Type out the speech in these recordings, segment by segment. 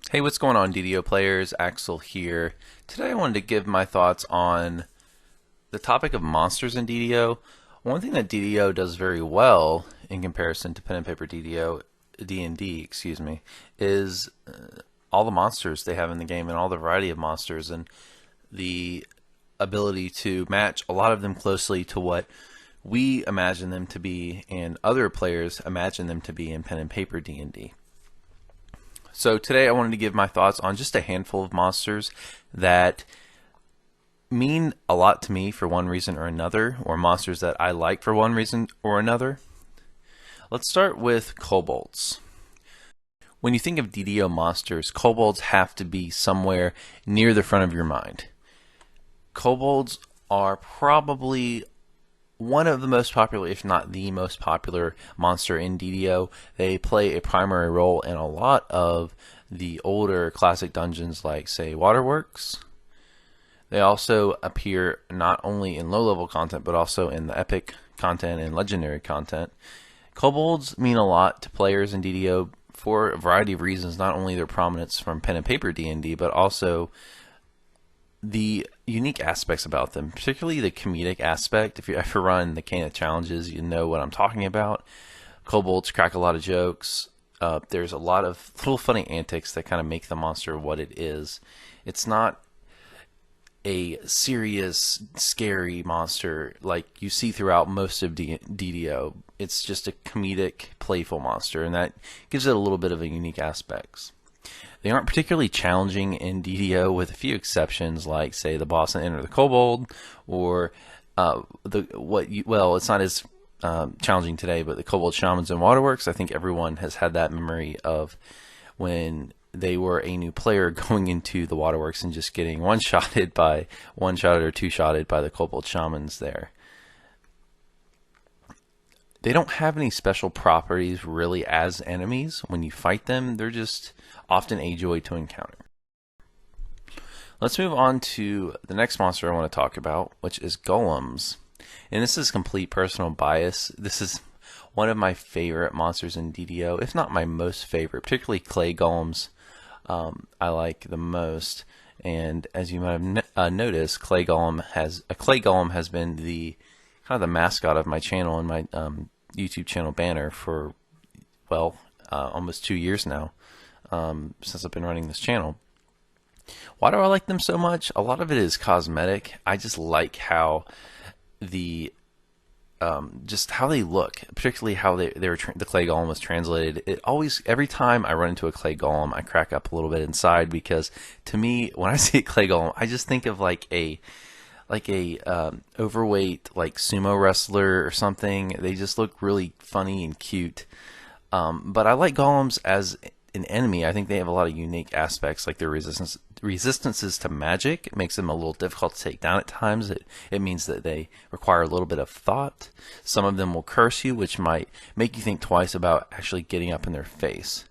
Hey, what's going on, DDO players? Axel here. Today I wanted to give my thoughts on the topic of monsters in DDO. One thing that DDO does very well in comparison to pen and paper DDO, D&D, excuse me, is all the monsters they have in the game and all the variety of monsters and the ability to match a lot of them closely to what we imagine them to be and other players imagine them to be in pen and paper D&D. So today I wanted to give my thoughts on just a handful of monsters that mean a lot to me for one reason or another, or monsters that I like for one reason or another. Let's start with Kobolds. When you think of DDO monsters, Kobolds have to be somewhere near the front of your mind. Kobolds are probably one of the most popular, if not the most popular monster in DDO. They play a primary role in a lot of the older classic dungeons like, say, Waterworks. They also appear not only in low-level content, but also in the epic content and legendary content. Kobolds mean a lot to players in DDO for a variety of reasons, not only their prominence from pen and paper D&D, but also the unique aspects about them, particularly the comedic aspect. If you ever run the Cana challenges, you know what I'm talking about. Kobolds crack a lot of jokes. There's a lot of little funny antics that kind of make the monster what it is. It's not a serious, scary monster like you see throughout most of DDO. It's just a comedic, playful monster, and that gives it a little bit of a unique aspects. They aren't particularly challenging in DDO, with a few exceptions, like, say, the boss in Enter the Kobold, or it's not as challenging today, but the Kobold Shamans in Waterworks. I think everyone has had that memory of when they were a new player going into the Waterworks and just getting one-shotted or two-shotted by the Kobold Shamans there. They don't have any special properties really as enemies. When you fight them, they're just often a joy to encounter. Let's move on to the next monster I want to talk about, which is Golems. And this is complete personal bias. This is one of my favorite monsters in DDO, if not my most favorite, particularly clay golems. I like the most. And as you might have noticed, clay golem has been the kind of the mascot of my channel and my YouTube channel banner for almost 2 years now, since I've been running this channel. Why do I like them so much? A lot of it is cosmetic. I just like how just how they look, particularly how the clay golem was translated. Every time I run into a clay golem, I crack up a little bit inside, because to me, when I see a clay golem, I just think of like a overweight like sumo wrestler or something. They just look really funny and cute. But I like golems as an enemy. I think they have a lot of unique aspects, like their resistances to magic. It makes them a little difficult to take down at times. It means that they require a little bit of thought. Some of them will curse you, which might make you think twice about actually getting up in their face.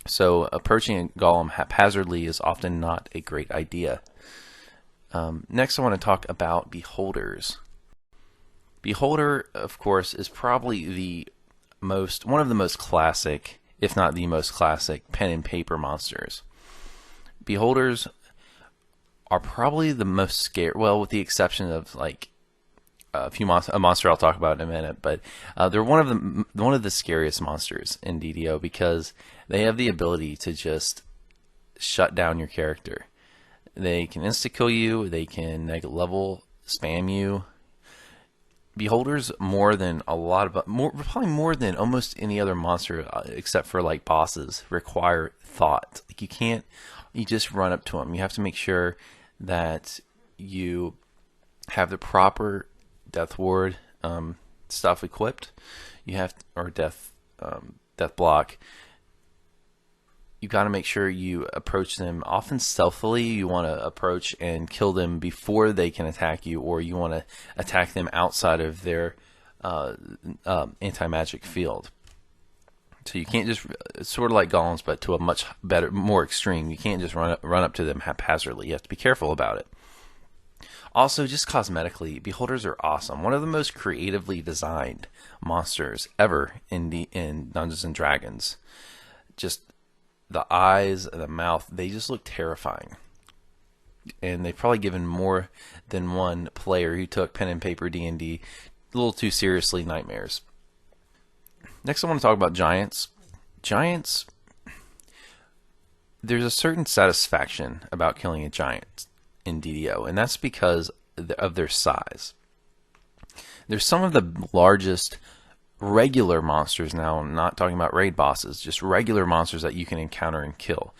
So approaching a golem haphazardly is often not a great idea. Next, I want to talk about Beholders. Beholder, of course, is probably one of the most classic, if not the most classic, pen and paper monsters. Beholders are probably the most scary, well, with the exception of like a monster I'll talk about in a minute, but they're one of the scariest monsters in DDO, because they have the ability to just shut down your character. They can insta-kill you, they can negative level spam you. Beholders, probably more than almost any other monster, except for like bosses, require thought. Like you just run up to them. You have to make sure that you have the proper death ward stuff equipped. Or death block. You got to make sure you approach them often stealthily. You want to approach and kill them before they can attack you, or you want to attack them outside of their anti-magic field. So you can't just, it's sort of like golems, but to a much better, more extreme. You can't just run up to them haphazardly. You have to be careful about it. Also, just cosmetically, Beholders are awesome. One of the most creatively designed monsters ever in Dungeons and Dragons. Just the eyes, the mouth, they just look terrifying. And they've probably given more than one player who took pen and paper D&D a little too seriously nightmares. Next I want to talk about giants. Giants, there's a certain satisfaction about killing a giant in DDO, and that's because of their size. They're some of the largest regular monsters now. I'm not talking about raid bosses, just regular monsters that you can encounter and kill.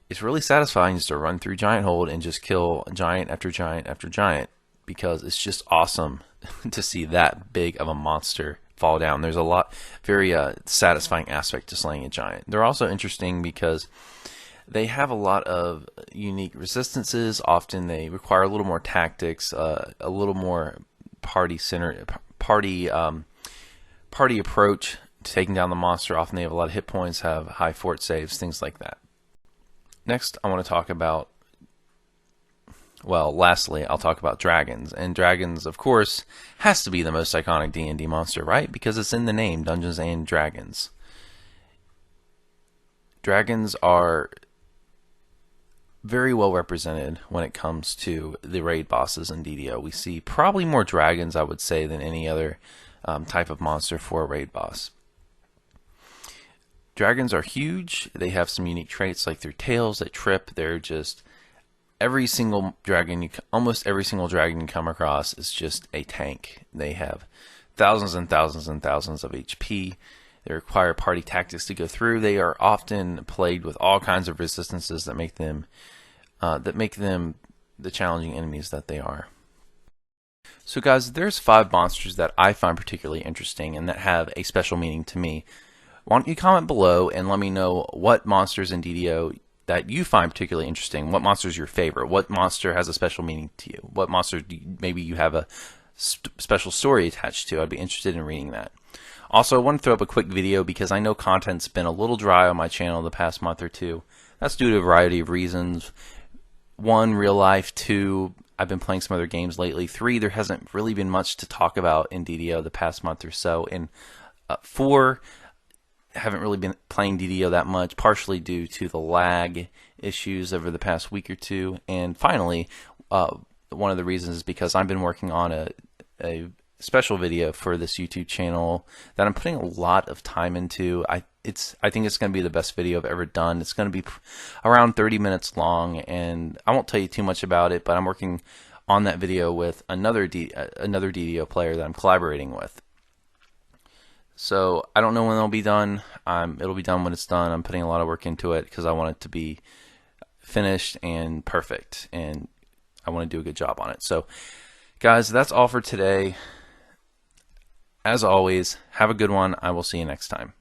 It's really satisfying just to run through Giant Hold and just kill giant after giant after giant, because it's just awesome to see that big of a monster fall down. There's a very satisfying aspect to slaying a giant. They're also interesting because they have a lot of unique resistances. Often they require a little more tactics, a little more party approach to taking down the monster. Often they have a lot of hit points, have high fort saves, things like that. Next, I want to talk about, well, lastly, I'll talk about dragons. And dragons, of course, has to be the most iconic D&D monster, right? Because it's in the name, Dungeons and Dragons. Dragons are very well represented when it comes to the raid bosses in DDO. We see probably more dragons, I would say, than any other type of monster for a raid boss. Dragons are huge. They have some unique traits like their tails that trip. They're just almost every single dragon you come across is just a tank. They have thousands and thousands and thousands of HP. They require party tactics to go through. They are often plagued with all kinds of resistances that make them the challenging enemies that they are. So guys, there's 5 monsters that I find particularly interesting and that have a special meaning to me. Why don't you comment below and let me know what monsters in DDO that you find particularly interesting. What monster is your favorite? What monster has a special meaning to you? What monster maybe you have a special story attached to? I'd be interested in reading that. Also, I want to throw up a quick video because I know content's been a little dry on my channel the past month or two. That's due to a variety of reasons. 1, real life. 2, I've been playing some other games lately. 3, there hasn't really been much to talk about in DDO the past month or so. And 4, haven't really been playing DDO that much, partially due to the lag issues over the past week or two. And finally, one of the reasons is because I've been working on a special video for this YouTube channel that I'm putting a lot of time into. I think it's going to be the best video I've ever done. It's going to be around 30 minutes long, and I won't tell you too much about it, but I'm working on that video with another DDO player that I'm collaborating with. So I don't know when it'll be done. It'll be done when it's done. I'm putting a lot of work into it because I want it to be finished and perfect, and I want to do a good job on it. So guys, that's all for today. As always, have a good one. I will see you next time.